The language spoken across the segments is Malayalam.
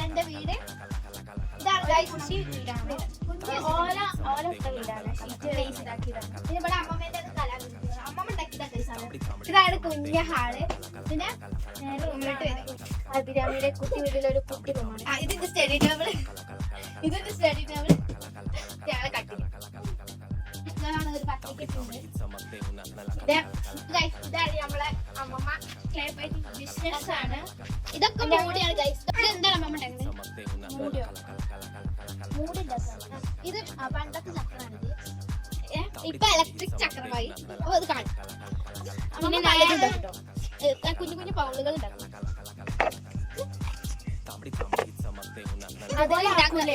എന്റെ വീട് ഇതാണ്. ഓല വീടാണ്. ഷീറ്റ് വേസ്റ്റ് ഇതാക്കിയതാണ്. പിന്നെ ഇവിടെ അമ്മമ്മേന്റെ അമ്മമ്മ ഉണ്ടാക്കിയതാണ്. ഇതാണ് കുഞ്ഞ ഹാള്. പിന്നെ റൂമിലോട്ട് വരും. ബിരിയാണിയുടെ കുട്ടി വീട്ടിലൊരു കുട്ടി റൂമാണ്. ഇതിന്റെ സ്റ്റഡി ടേബിൾ. ഇതിന്റെ സ്റ്റഡി ടേബിൾ ഞങ്ങളെ കട്ടില്. ഇതാണ് ഒരു പത്തിക്കുണ്ട്. ഇതാണ് നമ്മളെ അമ്മമ്മ ക്ലേ പൈറ്റിംഗ് ബിസിനസ് ആണ്. ഇതൊക്കെ മൂടിയാണ് ഗൈസ്. എന്താണ് അമ്മമ്മ ഉണ്ടാക്കുന്നത്? മൂടിയോ? മൂടില്ല. ഇത് പണ്ടത്തെ ചക്രമാണിത്. ഇപ്പൊ ഇലക്ട്രിക് ചക്രമായി. അപ്പൊ അത് കാണും. കുഞ്ഞു കുഞ്ഞു പൗളുകൾ ഉണ്ടാക്കും.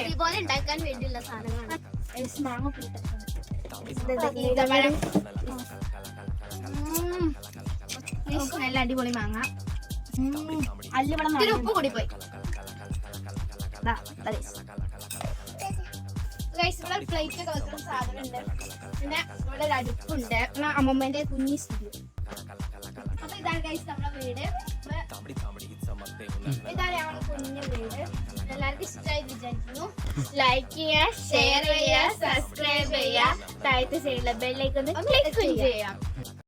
ഇതുപോലെ ഉണ്ടാക്കാൻ വേണ്ടിയുള്ള സാധനങ്ങളാണ്. നല്ല അടിപൊളി മാങ്ങ. ഉപ്പ് കൂടി പോയി. പ്ലേറ്റ് ഒക്കെ വെക്കുന്ന സാധനം ഉണ്ട്. പിന്നെ ഇവിടെ ഒരു അടുപ്പുണ്ട്. അമ്മമ്മേന്റെ കുഞ്ഞി സ്റ്റുഡിയോ. അപ്പൊ ഇതാണ് ഗൈസ് നമ്മുടെ വീട്. ഇതാണ് ഞങ്ങളുടെ കുഞ്ഞു വീട്. എല്ലാവർക്കും ഇഷ്ടമായി വിചാരിക്കുന്നു. ലൈക്ക് ചെയ്യുക, ഷെയർ ചെയ്യുക, സബ്സ്ക്രൈബ് ചെയ്യുക, താഴത്തെ സൈഡിലെ ബെല്ലൈക്കൺ ക്ലിക്ക് ചെയ്യാം.